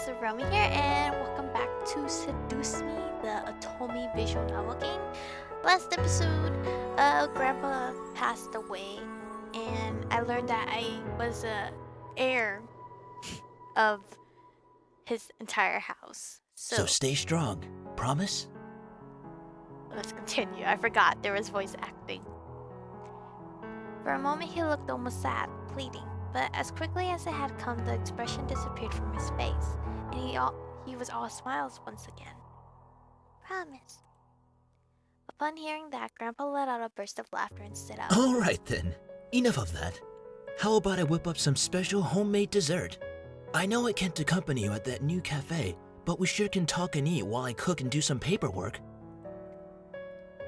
is Aromie here, and welcome back to Seduce Me, the Otome visual novel game. Last episode, Grandpa passed away, and I learned that I was a heir of his entire house. So stay strong. Promise? Let's continue. I forgot there was voice acting. For a moment, he looked almost sad, pleading. But as quickly as it had come, the expression disappeared from his face, and he was all smiles once again. Promise. Upon hearing that, Grandpa let out a burst of laughter and stood up. All right then. Enough of that. How about I whip up some special homemade dessert? I know I can't accompany you at that new cafe, but we sure can talk and eat while I cook and do some paperwork.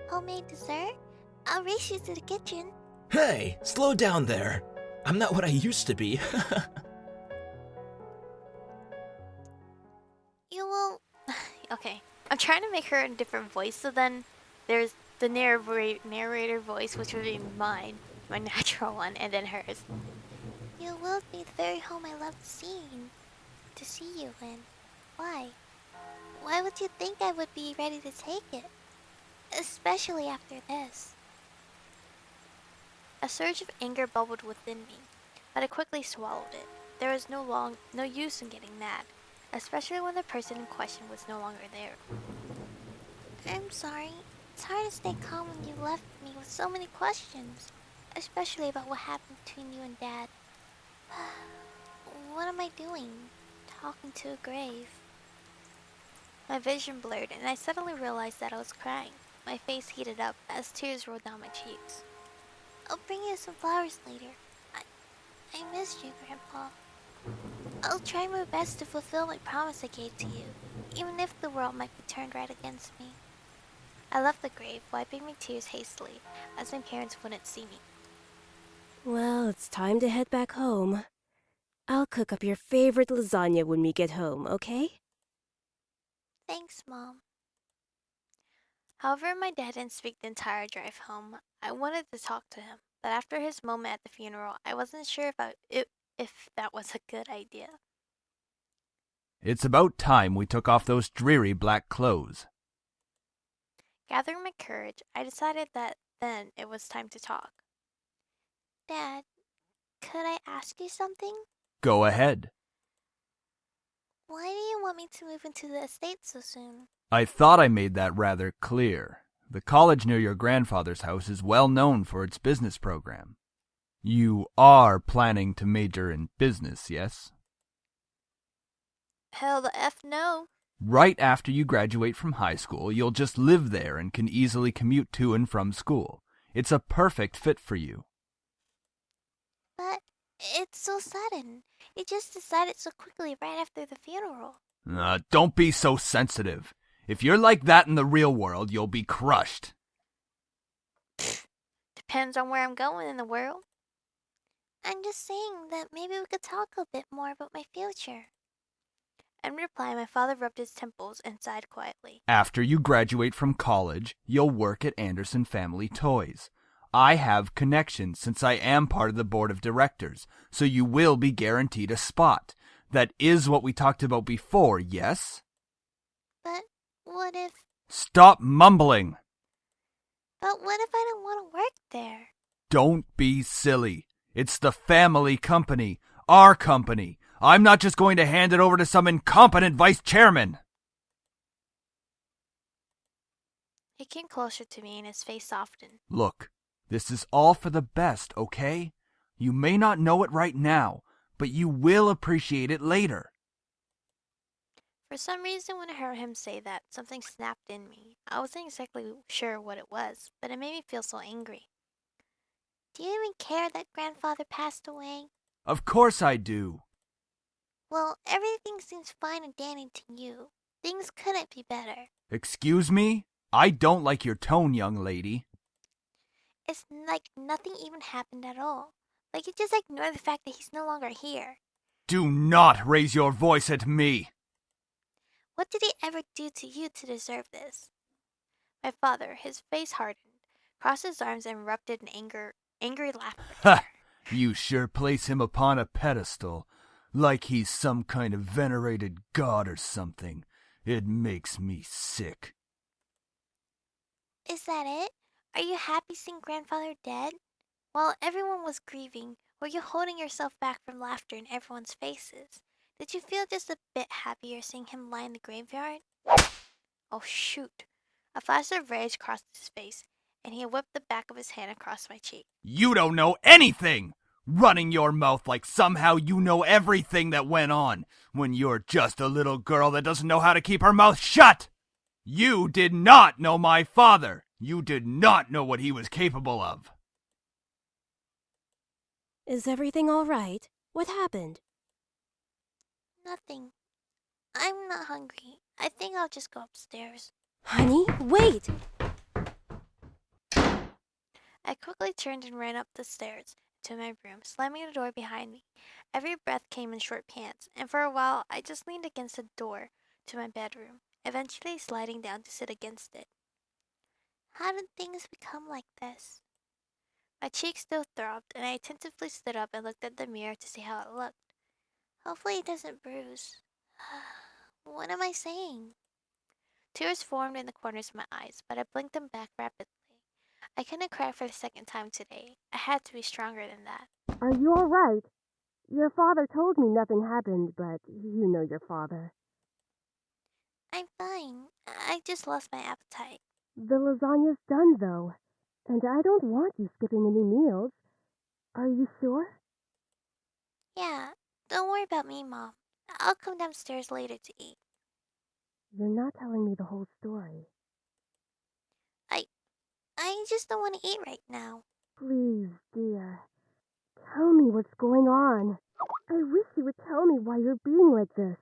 Homemade dessert? I'll race you to the kitchen. Hey, slow down there. I'm not what I used to be. You will... Okay, I'm trying to make her a different voice, so then there's the narrator voice, which would be mine, my natural one, and then hers. You will be the very home I love to see you in. Why? Why would you think I would be ready to take it? Especially after this. A surge of anger bubbled within me, but I quickly swallowed it. There was no use in getting mad, especially when the person in question was no longer there. I'm sorry. It's hard to stay calm when you left me with so many questions, especially about what happened between you and Dad. What am I doing? Talking to a grave. My vision blurred, and I suddenly realized that I was crying. My face heated up as tears rolled down my cheeks. I'll bring you some flowers later. I missed you, Grandpa. I'll try my best to fulfill my promise I gave to you, even if the world might be turned right against me. I left the grave, wiping my tears hastily, as my parents wouldn't see me. Well, it's time to head back home. I'll cook up your favorite lasagna when we get home, okay? Thanks, Mom. However, my dad didn't speak the entire drive home. I wanted to talk to him, but after his moment at the funeral, I wasn't sure if that was a good idea. It's about time we took off those dreary black clothes. Gathering my courage, I decided that then it was time to talk. Dad, could I ask you something? Go ahead. Why do you want me to move into the estate so soon? I thought I made that rather clear. The college near your grandfather's house is well known for its business program. You are planning to major in business, yes? Hell the F no. Right after you graduate from high school, you'll just live there and can easily commute to and from school. It's a perfect fit for you. But it's so sudden. You just decided so quickly right after the funeral. Don't be so sensitive. If you're like that in the real world, you'll be crushed. Depends on where I'm going in the world. I'm just saying that maybe we could talk a bit more about my future. In reply, my father rubbed his temples and sighed quietly. After you graduate from college, you'll work at Anderson Family Toys. I have connections since I am part of the board of directors, so you will be guaranteed a spot. That is what we talked about before, yes? But what if... Stop mumbling! But what if I don't want to work there? Don't be silly. It's the family company, our company. I'm not just going to hand it over to some incompetent vice chairman. He came closer to me and his face softened. Look, this is all for the best, okay? You may not know it right now, but you will appreciate it later. For some reason, when I heard him say that, something snapped in me. I wasn't exactly sure what it was, but it made me feel so angry. Do you even care that grandfather passed away? Of course I do. Well, everything seems fine and dandy to you. Things couldn't be better. Excuse me? I don't like your tone, young lady. It's like nothing even happened at all. Like you just ignore the fact that he's no longer here. Do not raise your voice at me. What did he ever do to you to deserve this? My father, his face hardened, crossed his arms and erupted in angry laughter. Ha! You sure place him upon a pedestal. like he's some kind of venerated god or something. It makes me sick. Is that it? Are you happy seeing grandfather dead? While everyone was grieving, were you holding yourself back from laughter in everyone's faces? Did you feel just a bit happier seeing him lie in the graveyard? Oh shoot. A flash of rage crossed his face, and he whipped the back of his hand across my cheek. You don't know anything! Running your mouth like somehow you know everything that went on, when you're just a little girl that doesn't know how to keep her mouth shut! You did not know my father! You did not know what he was capable of! Is everything all right? What happened? Nothing. I'm not hungry. I think I'll just go upstairs. Honey, wait! I quickly turned and ran up the stairs to my room, slamming the door behind me. Every breath came in short pants, and for a while I just leaned against the door to my bedroom, eventually sliding down to sit against it. How did things become like this? My cheek still throbbed, and I attentively stood up and looked at the mirror to see how it looked. Hopefully it doesn't bruise. What am I saying? Tears formed in the corners of my eyes, but I blinked them back rapidly. I couldn't cry for the second time today. I had to be stronger than that. Are you all right? Your father told me nothing happened, but you know your father. I'm fine. I just lost my appetite. The lasagna's done, though, and I don't want you skipping any meals. Are you sure? Yeah, don't worry about me, Mom. I'll come downstairs later to eat. You're not telling me the whole story. I just don't want to eat right now. Please, dear. Tell me what's going on. I wish you would tell me why you're being like this.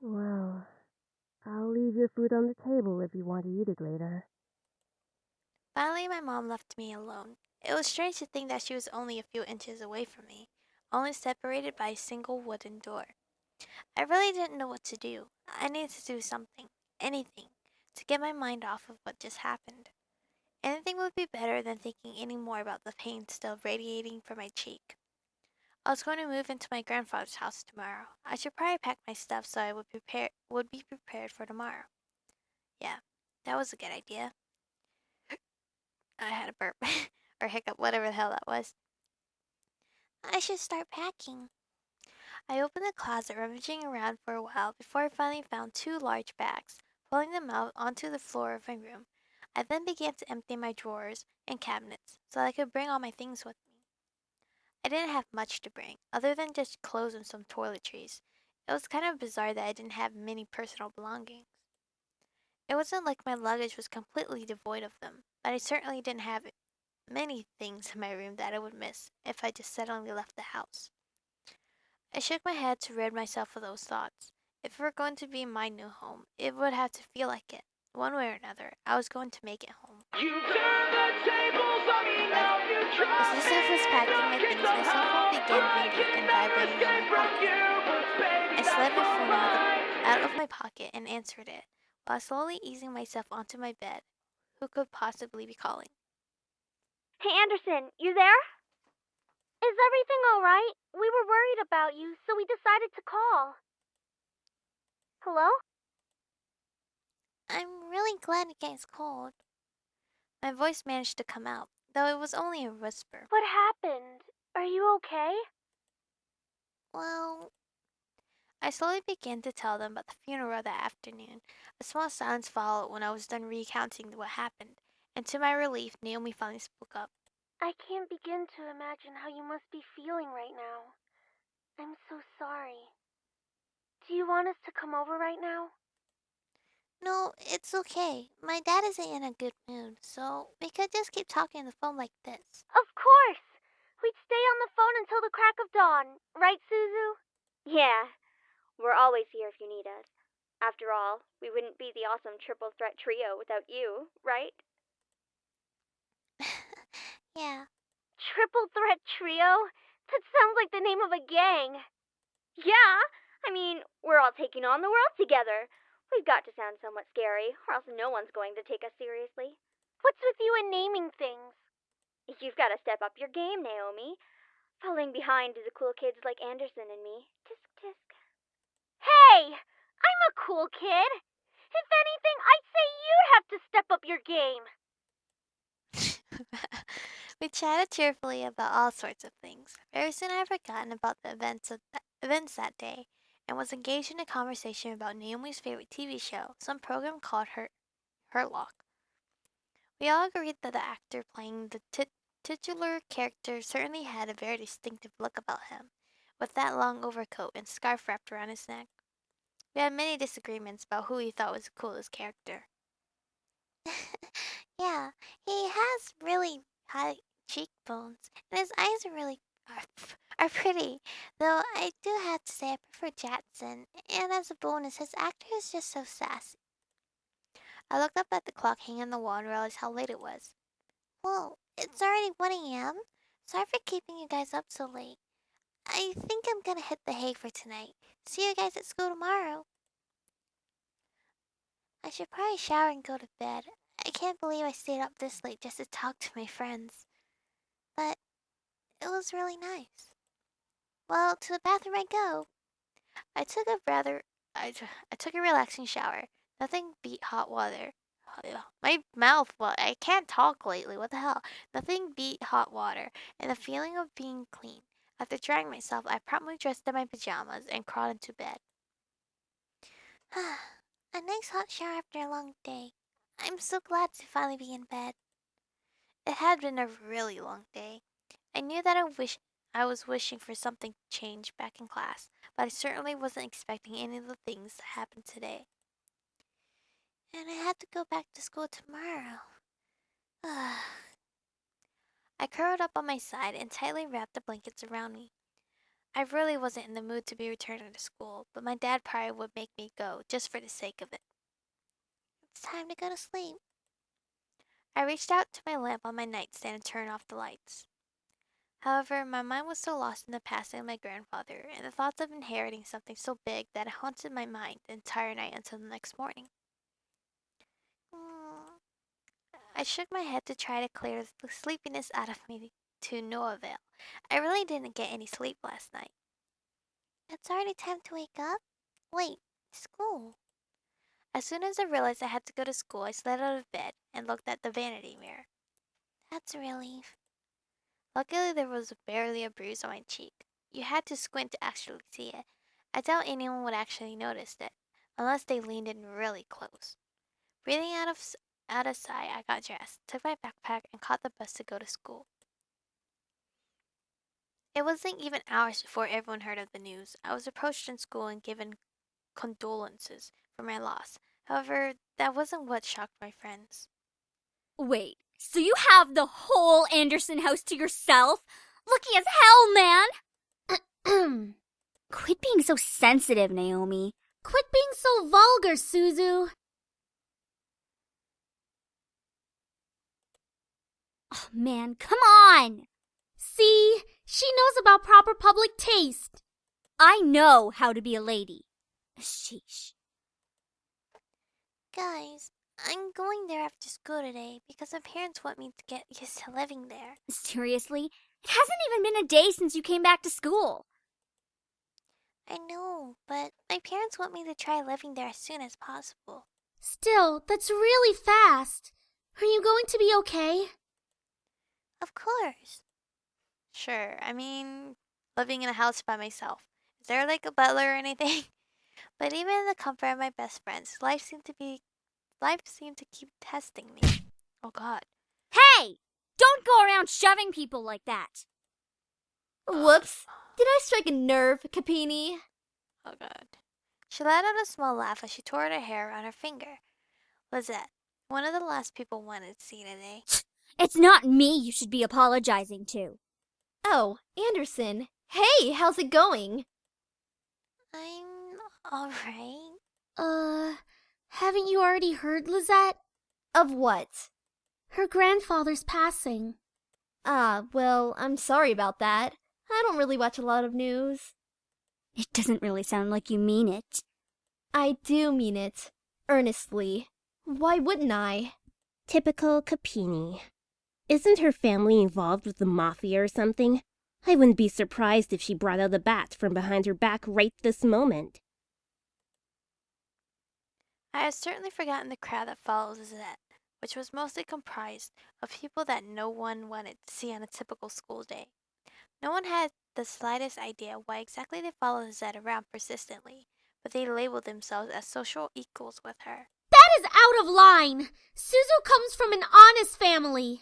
Well, I'll leave your food on the table if you want to eat it later. Finally, my mom left me alone. It was strange to think that she was only a few inches away from me, only separated by a single wooden door. I really didn't know what to do. I needed to do something, anything, to get my mind off of what just happened. Anything would be better than thinking any more about the pain still radiating from my cheek. I was going to move into my grandfather's house tomorrow. I should probably pack my stuff so I would be prepared for tomorrow. Yeah, that was a good idea. I had a burp or hiccup, whatever the hell that was. I should start packing. I opened the closet, rummaging around for a while before I finally found two large bags. Pulling them out onto the floor of my room, I then began to empty my drawers and cabinets so that I could bring all my things with me. I didn't have much to bring, other than just clothes and some toiletries. It was kind of bizarre that I didn't have many personal belongings. It wasn't like my luggage was completely devoid of them, but I certainly didn't have many things in my room that I would miss if I just suddenly left the house. I shook my head to rid myself of those thoughts. If it were going to be my new home, it would have to feel like it. One way or another, I was going to make it home. As I was packing my things, my cell phone began ringing and vibrating in my pocket. I slid my phone out of my pocket and answered it, while slowly easing myself onto my bed. Who could possibly be calling? Hey, Anderson, you there? Is everything all right? We were worried about you, so we decided to call. Hello? I'm really glad you guys called. My voice managed to come out, though it was only a whisper. What happened? Are you okay? Well, I slowly began to tell them about the funeral that afternoon. A small silence followed when I was done recounting what happened, and to my relief, Naomi finally spoke up. I can't begin to imagine how you must be feeling right now. I'm so sorry. Do you want us to come over right now? No, it's okay. My dad isn't in a good mood, so we could just keep talking on the phone like this. Of course! We'd stay on the phone until the crack of dawn, right, Suzu? Yeah, we're always here if you need us. After all, we wouldn't be the awesome triple threat trio without you, right? Yeah. Triple threat trio? That sounds like the name of a gang. Yeah, I mean, we're all taking on the world together. We've got to sound somewhat scary, or else no one's going to take us seriously. What's with you and naming things? You've got to step up your game, Naomi. Pulling behind the cool kids like Anderson and me. Tisk tisk. Hey! I'm a cool kid! If anything, I'd say you'd have to step up your game! We chatted cheerfully about all sorts of things. Very soon I had forgotten about the events that day and was engaged in a conversation about Naomi's favorite TV show, some program called Herlock. We all agreed that the actor playing the titular character certainly had a very distinctive look about him, with that long overcoat and scarf wrapped around his neck. We had many disagreements about who we thought was the coolest character. Yeah, he has really high cheekbones, and his eyes are pretty. Though I do have to say I prefer Jackson, and as a bonus, his actor is just so sassy. I looked up at the clock hanging on the wall and realized how late it was. Whoa, it's already 1 a.m.? Sorry for keeping you guys up so late. I think I'm gonna hit the hay for tonight. See you guys at school tomorrow. I should probably shower and go to bed. I can't believe I stayed up this late just to talk to my friends. But it was really nice. Well, to the bathroom I go. I took a relaxing shower. Nothing beat hot water. My mouth, I can't talk lately. What the hell? Nothing beat hot water and the feeling of being clean. After drying myself, I promptly dressed in my pajamas and crawled into bed. A nice hot shower after a long day. I'm so glad to finally be in bed. It had been a really long day. I knew that I was wishing for something to change back in class, but I certainly wasn't expecting any of the things that happened today. And I had to go back to school tomorrow. I curled up on my side and tightly wrapped the blankets around me. I really wasn't in the mood to be returning to school, but my dad probably would make me go just for the sake of it. It's time to go to sleep. I reached out to my lamp on my nightstand and turned off the lights. However, my mind was still lost in the passing of my grandfather and the thoughts of inheriting something so big that it haunted my mind the entire night until the next morning. I shook my head to try to clear the sleepiness out of me to no avail. I really didn't get any sleep last night. It's already time to wake up? Wait, school. As soon as I realized I had to go to school, I slid out of bed and looked at the vanity mirror. That's a relief. Luckily, there was barely a bruise on my cheek. You had to squint to actually see it. I doubt anyone would actually notice it, unless they leaned in really close. Breathing out a sigh, I got dressed, took my backpack, and caught the bus to go to school. It wasn't even hours before everyone heard of the news. I was approached in school and given condolences for my loss. However, that wasn't what shocked my friends. Wait, so you have the whole Anderson house to yourself? Lucky as hell, man! Quit being so sensitive, Naomi. Quit being so vulgar, Suzu. Oh, man, come on! See, she knows about proper public taste. I know how to be a lady. Sheesh. Guys, I'm going there after school today because my parents want me to get used to living there. Seriously? It hasn't even been a day since you came back to school. I know, but my parents want me to try living there as soon as possible. Still, that's really fast. Are you going to be okay? Of course. Sure, I mean, living in a house by myself. Is there like a butler or anything? But even in the comfort of my best friends, life seemed to keep testing me. Oh God. Hey! Don't go around shoving people like that. Whoops. Did I strike a nerve, Cappini? Oh God. She let out a small laugh as she tore her hair around her finger. Lizette, one of the last people wanted to see today. It's not me you should be apologizing to. Oh, Anderson. Hey, how's it going? I'm alright. Haven't you already heard, Lizette? Of what? Her grandfather's passing. Well, I'm sorry about that. I don't really watch a lot of news. It doesn't really sound like you mean it. I do mean it. Earnestly. Why wouldn't I? Typical Cappini. Isn't her family involved with the mafia or something? I wouldn't be surprised if she brought out a bat from behind her back right this moment. I had certainly forgotten the crowd that followed Lizette, which was mostly comprised of people that no one wanted to see on a typical school day. No one had the slightest idea why exactly they followed Lizette around persistently, but they labeled themselves as social equals with her. That is out of line! Suzu comes from an honest family!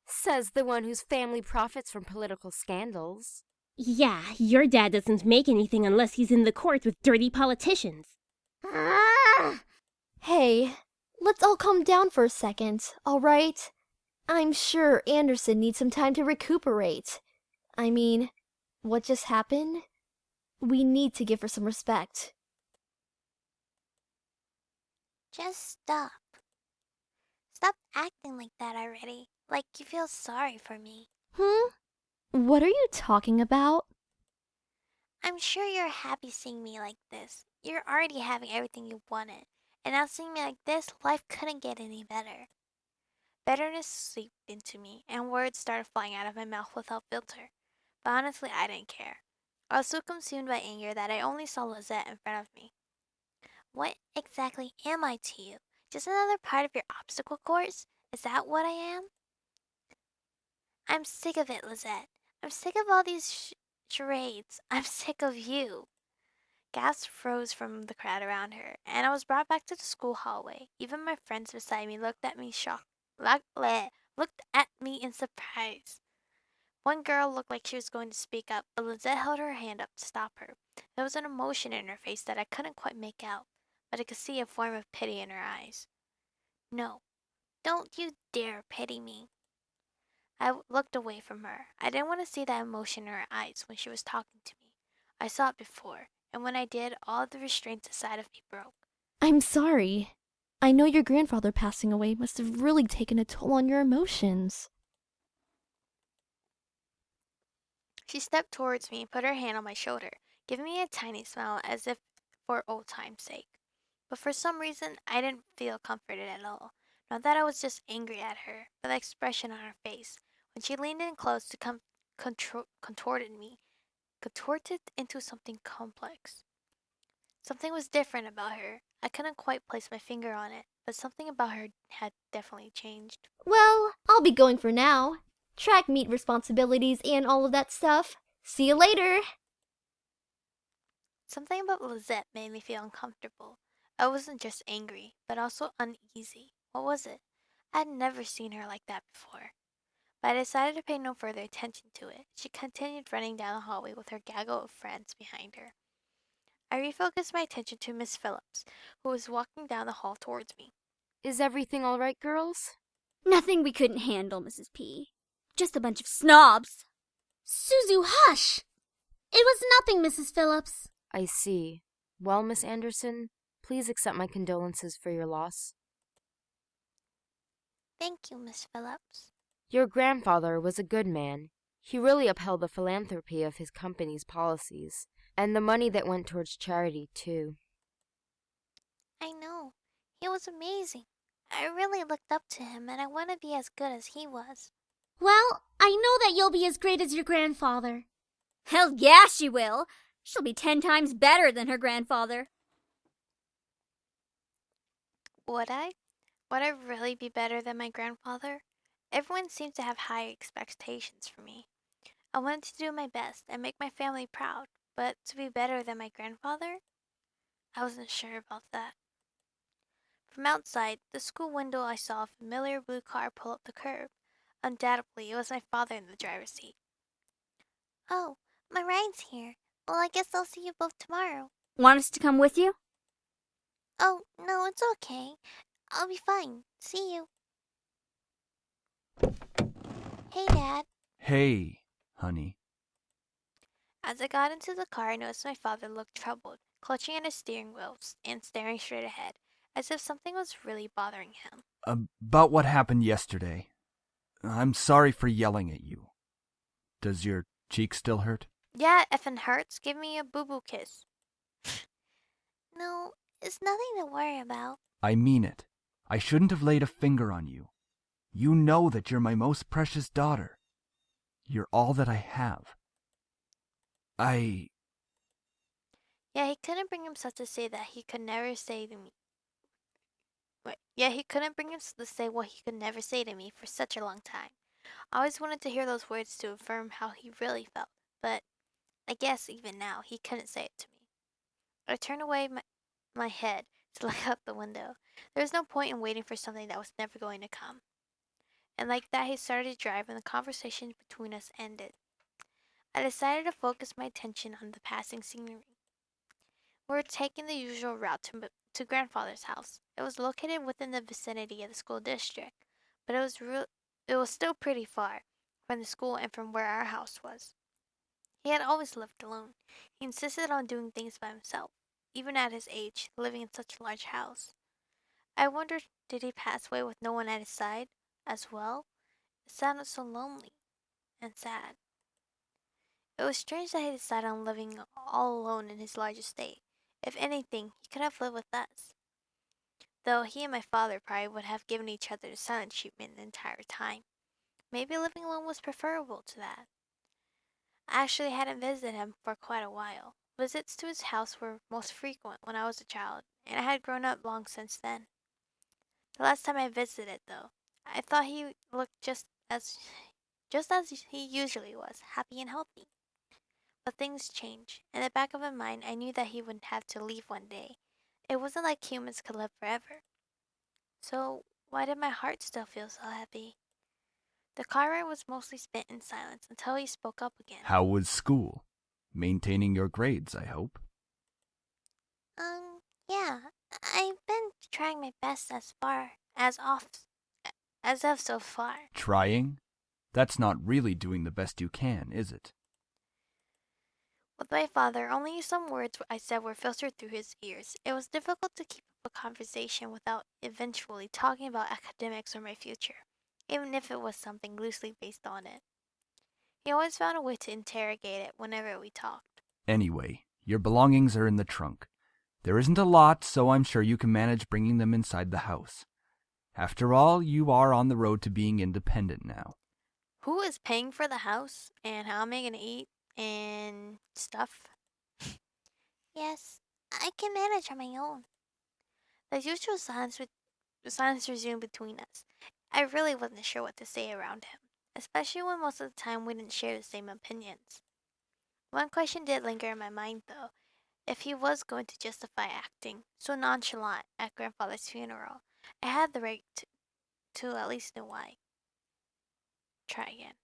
Says the one whose family profits from political scandals. Yeah, your dad doesn't make anything unless he's in the court with dirty politicians. Hey, let's all calm down for a second, alright? I'm sure Anderson needs some time to recuperate. I mean, what just happened? We need to give her some respect. Just stop. Stop acting like that already, like you feel sorry for me. What are you talking about? I'm sure you're happy seeing me like this. You're already having everything you wanted, and now seeing me like this, life couldn't get any better. Bitterness seeped into me, and words started flying out of my mouth without filter. But honestly, I didn't care. I was so consumed by anger that I only saw Lizette in front of me. What exactly am I to you? Just another part of your obstacle course? Is that what I am? I'm sick of it, Lizette. I'm sick of all these charades. I'm sick of you. Gasps rose from the crowd around her, and I was brought back to the school hallway. Even my friends beside me looked at me looked at me in surprise. One girl looked like she was going to speak up, but Lizette held her hand up to stop her. There was an emotion in her face that I couldn't quite make out, but I could see a form of pity in her eyes. No, don't you dare pity me. I looked away from her. I didn't want to see that emotion in her eyes when she was talking to me. I saw it before, and when I did, all of the restraints inside of me broke. I'm sorry. I know your grandfather passing away must have really taken a toll on your emotions. She stepped towards me and put her hand on my shoulder, giving me a tiny smile as if for old time's sake. But for some reason, I didn't feel comforted at all. Not that I was just angry at her, but the expression on her face when she leaned in close to contorted into something complex. Something was different about her. I couldn't quite place my finger on it, but something about her had definitely changed. Well, I'll be going for now. Track meet responsibilities and all of that stuff. See you later! Something about Lizette made me feel uncomfortable. I wasn't just angry, but also uneasy. What was it? I had never seen her like that before. But I decided to pay no further attention to it. She continued running down the hallway with her gaggle of friends behind her. I refocused my attention to Miss Phillips, who was walking down the hall towards me. Is everything all right, girls? Nothing we couldn't handle, Mrs. P. Just a bunch of snobs. Suzu, hush! It was nothing, Mrs. Phillips. I see. Well, Miss Anderson, please accept my condolences for your loss. Thank you, Miss Phillips. Your grandfather was a good man. He really upheld the philanthropy of his company's policies, and the money that went towards charity, too. I know. He was amazing. I really looked up to him, and I want to be as good as he was. Well, I know that you'll be as great as your grandfather. Hell yeah, she will. She'll be 10 times better than her grandfather. Would I? Would I really be better than my grandfather? Everyone seemed to have high expectations for me. I wanted to do my best and make my family proud, but to be better than my grandfather? I wasn't sure about that. From outside the school window, I saw a familiar blue car pull up the curb. Undoubtedly, it was my father in the driver's seat. Oh, my ride's here. Well, I guess I'll see you both tomorrow. Want us to come with you? Oh, no, it's okay. I'll be fine. See you. Hey, Dad. Hey, honey. As I got into the car, I noticed my father looked troubled, clutching at his steering wheel and staring straight ahead, as if something was really bothering him. About what happened yesterday. I'm sorry for yelling at you. Does your cheek still hurt? Yeah, it effing hurts. Give me a boo-boo kiss. No, it's nothing to worry about. I mean it. I shouldn't have laid a finger on you. You know that you're my most precious daughter. You're all that I have. I... Yeah, he couldn't bring himself to say that he could never say to me. He couldn't bring himself to say what he could never say to me for such a long time. I always wanted to hear those words to affirm how he really felt, but I guess even now he couldn't say it to me. I turned away my head to look out the window. There was no point in waiting for something that was never going to come. And like that, he started to drive, and the conversation between us ended. I decided to focus my attention on the passing scenery. We were taking the usual route to grandfather's house. It was located within the vicinity of the school district, but it was still pretty far from the school and from where our house was. He had always lived alone. He insisted on doing things by himself, even at his age, living in such a large house. I wondered, did he pass away with no one at his side as well? It sounded so lonely and sad. It was strange that he decided on living all alone in his large estate. If anything, he could have lived with us. Though he and my father probably would have given each other the silent treatment the entire time. Maybe living alone was preferable to that. I actually hadn't visited him for quite a while. Visits to his house were most frequent when I was a child, and I had grown up long since then. The last time I visited, though, I thought he looked just as he usually was, happy and healthy. But things change. In the back of my mind, I knew that he would have to leave one day. It wasn't like humans could live forever. So, why did my heart still feel so heavy? The car ride was mostly spent in silence until he spoke up again. How was school? Maintaining your grades, I hope. Yeah, I've been trying my best as of so far. Trying? That's not really doing the best you can, is it? With my father, only some words I said were filtered through his ears. It was difficult to keep up a conversation without eventually talking about academics or my future, even if it was something loosely based on it. He always found a way to interrogate it whenever we talked. Anyway, your belongings are in the trunk. There isn't a lot, so I'm sure you can manage bringing them inside the house. After all, you are on the road to being independent now. Who is paying for the house? And how am I gonna eat? And stuff? Yes, I can manage on my own. The usual silence resumed between us. I really wasn't sure what to say around him, especially when most of the time we didn't share the same opinions. One question did linger in my mind, though. If he was going to justify acting so nonchalant at grandfather's funeral, I had the right to at least know why. Try again.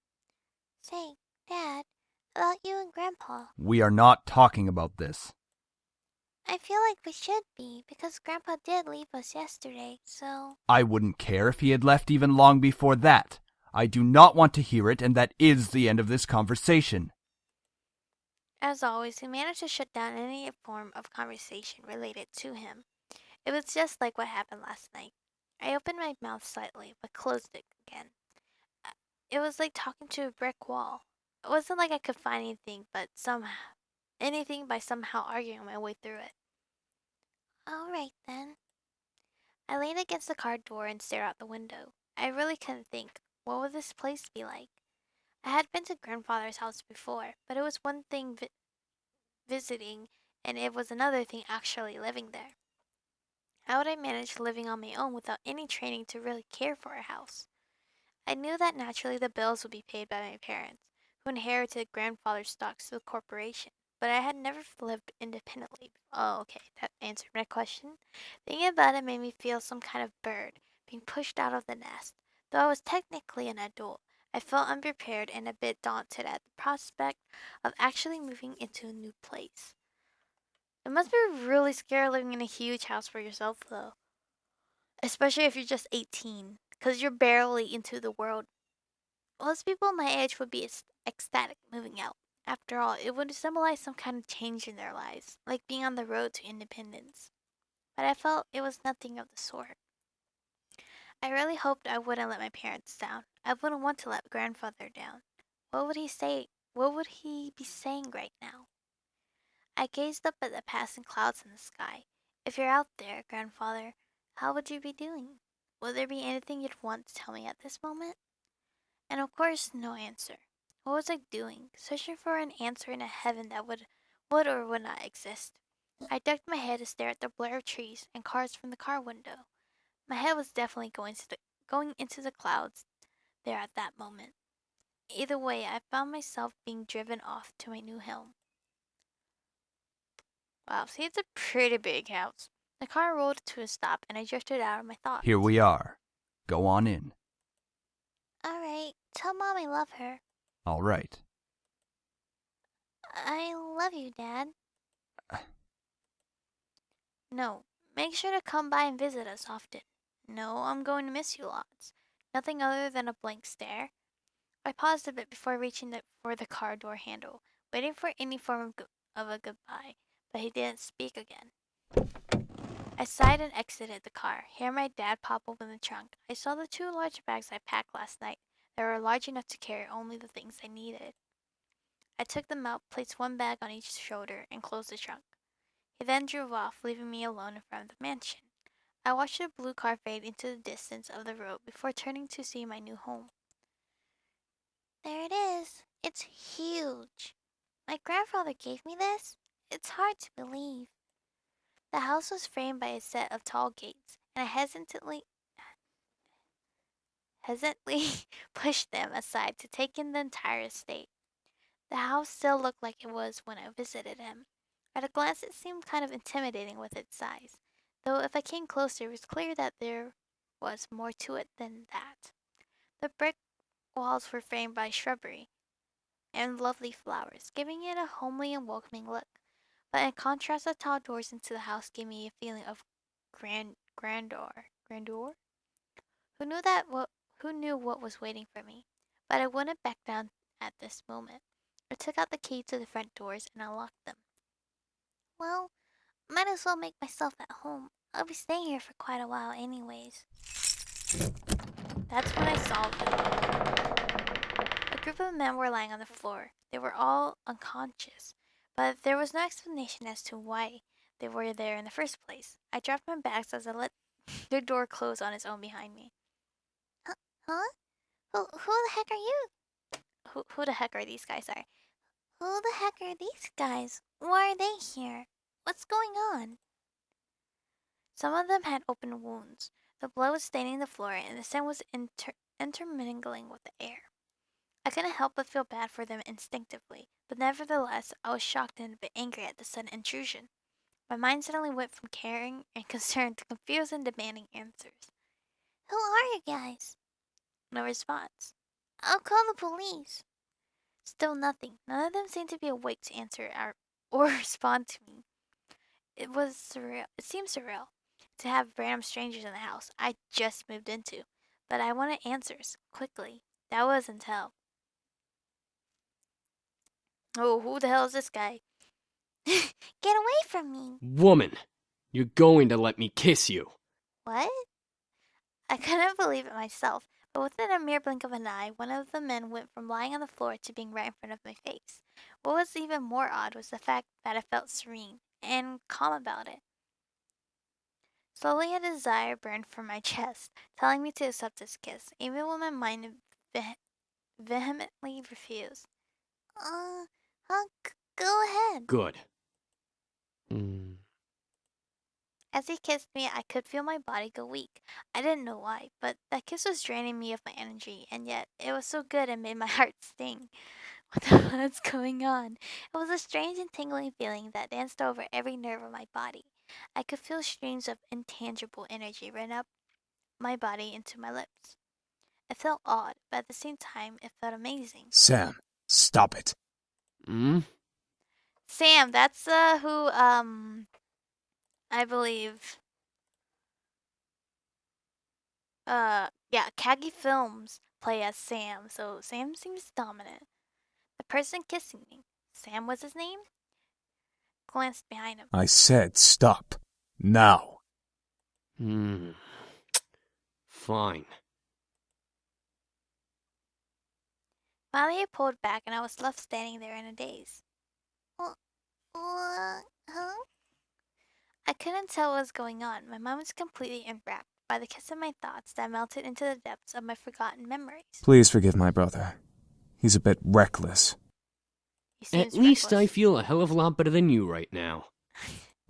Say, Dad, about you and Grandpa. We are not talking about this. I feel like we should be, because Grandpa did leave us yesterday, so... I wouldn't care if he had left even long before that. I do not want to hear it, and that is the end of this conversation. As always, he managed to shut down any form of conversation related to him. It was just like what happened last night. I opened my mouth slightly, but closed it again. It was like talking to a brick wall. It wasn't like I could find anything by somehow arguing my way through it. All right, then. I leaned against the car door and stared out the window. I really couldn't think, what would this place be like? I had been to grandfather's house before, but it was one thing visiting, and it was another thing actually living there. How would I manage living on my own without any training to really care for a house? I knew that naturally the bills would be paid by my parents, who inherited grandfather's stocks to the corporation, but I had never lived independently. Oh, okay, that answered my question. Thinking about it made me feel some kind of bird being pushed out of the nest. Though I was technically an adult, I felt unprepared and a bit daunted at the prospect of actually moving into a new place. It must be really scary living in a huge house for yourself, though. Especially if you're just 18, because you're barely into the world. Most people my age would be ecstatic moving out. After all, it would symbolize some kind of change in their lives, like being on the road to independence. But I felt it was nothing of the sort. I really hoped I wouldn't let my parents down. I wouldn't want to let grandfather down. What would he say? What would he be saying right now? I gazed up at the passing clouds in the sky. If you're out there, grandfather, how would you be doing? Would there be anything you'd want to tell me at this moment? And of course, no answer. What was I doing? Searching for an answer in a heaven that would or would not exist. I ducked my head to stare at the blur of trees and cars from the car window. My head was definitely going into the clouds there at that moment. Either way, I found myself being driven off to my new home. Wow, see, it's a pretty big house. The car rolled to a stop and I drifted out of my thoughts. Here we are. Go on in. Alright, tell Mom I love her. All right. I love you, Dad. No, make sure to come by and visit us often. No, I'm going to miss you lots. Nothing other than a blank stare. I paused a bit before reaching for the car door handle, waiting for any form of a goodbye, but he didn't speak again. I sighed and exited the car. Hearing my dad pop open the trunk, I saw the 2 large bags I packed last night. They were large enough to carry only the things I needed. I took them out, placed one bag on each shoulder, and closed the trunk. He then drove off, leaving me alone in front of the mansion. I watched the blue car fade into the distance of the road before turning to see my new home. There it is. It's huge. My grandfather gave me this. It's hard to believe. The house was framed by a set of tall gates, and I hesitantly pushed them aside to take in the entire estate. The house still looked like it was when I visited him. At a glance, it seemed kind of intimidating with its size, though if I came closer, it was clear that there was more to it than that. The brick walls were framed by shrubbery and lovely flowers, giving it a homely and welcoming look. But in contrast, the tall doors into the house gave me a feeling of grandeur. Grandeur? Who knew what was waiting for me? But I wouldn't back down at this moment. I took out the key to the front doors and unlocked them. Well, might as well make myself at home. I'll be staying here for quite a while anyways. That's when I saw them. A group of men were lying on the floor. They were all unconscious, but there was no explanation as to why they were there in the first place. I dropped my bags as I let the door close on its own behind me. Huh? Who the heck are you? Who the heck are these guys? Sorry. Who the heck are these guys? Why are they here? What's going on? Some of them had open wounds. The blood was staining the floor, and the scent was intermingling with the air. I couldn't help but feel bad for them instinctively, but nevertheless, I was shocked and a bit angry at the sudden intrusion. My mind suddenly went from caring and concern to confused and demanding answers. Who are you guys? No response. I'll call the police. Still nothing. None of them seemed to be awake to answer or respond to me. It was surreal. It seemed surreal to have random strangers in the house I just moved into, but I wanted answers quickly. That wasn't hell. Oh, who the hell is this guy? Get away from me! Woman, you're going to let me kiss you. What? I couldn't believe it myself, but within a mere blink of an eye, one of the men went from lying on the floor to being right in front of my face. What was even more odd was the fact that I felt serene and calm about it. Slowly a desire burned from my chest, telling me to accept this kiss, even when my mind vehemently refused. Go ahead. Good. As he kissed me, I could feel my body go weak. I didn't know why, but that kiss was draining me of my energy, and yet it was so good it made my heart sting. What the hell's going on? It was a strange and tingling feeling that danced over every nerve of my body. I could feel streams of intangible energy run up my body into my lips. It felt odd, but at the same time, it felt amazing. Sam, stop it. Sam, that's who I believe Kagi Films play as Sam, so Sam seems dominant. The person kissing me, Sam was his name? Glanced behind him. I said stop. Now. Fine. Finally, he pulled back, and I was left standing there in a daze. Huh? I couldn't tell what was going on. My mind was completely enwrapped by the kiss of my thoughts that melted into the depths of my forgotten memories. Please forgive my brother. He's a bit reckless. At least I feel a hell of a lot better than you right now.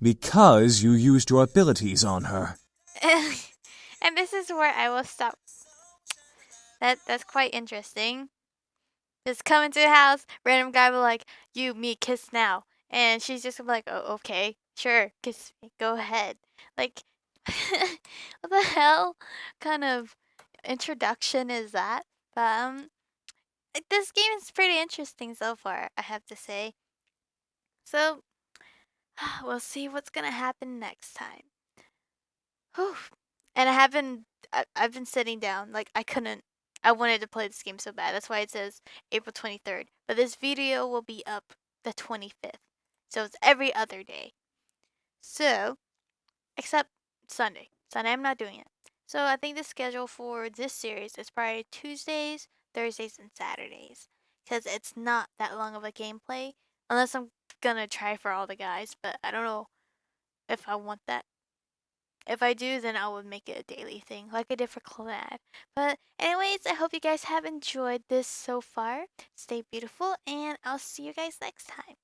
Because you used your abilities on her. And this is where I will stop. That's quite interesting. Just come into the house, random guy will like, you, me, kiss now. And she's just like, oh, okay, sure, kiss me, go ahead. Like, what the hell kind of introduction is that? But, this game is pretty interesting so far, I have to say. So, we'll see what's gonna happen next time. Whew. And I've been sitting down, like, I wanted to play this game so bad. That's why it says April 23rd. But this video will be up the 25th. So it's every other day. So, except Sunday. Sunday I'm not doing it. So I think the schedule for this series is probably Tuesdays, Thursdays, and Saturdays. Because it's not that long of a gameplay. Unless I'm gonna try for all the guys. But I don't know if I want that. If I do, then I would make it a daily thing, like I did for collab. But anyways, I hope you guys have enjoyed this so far. Stay beautiful, and I'll see you guys next time.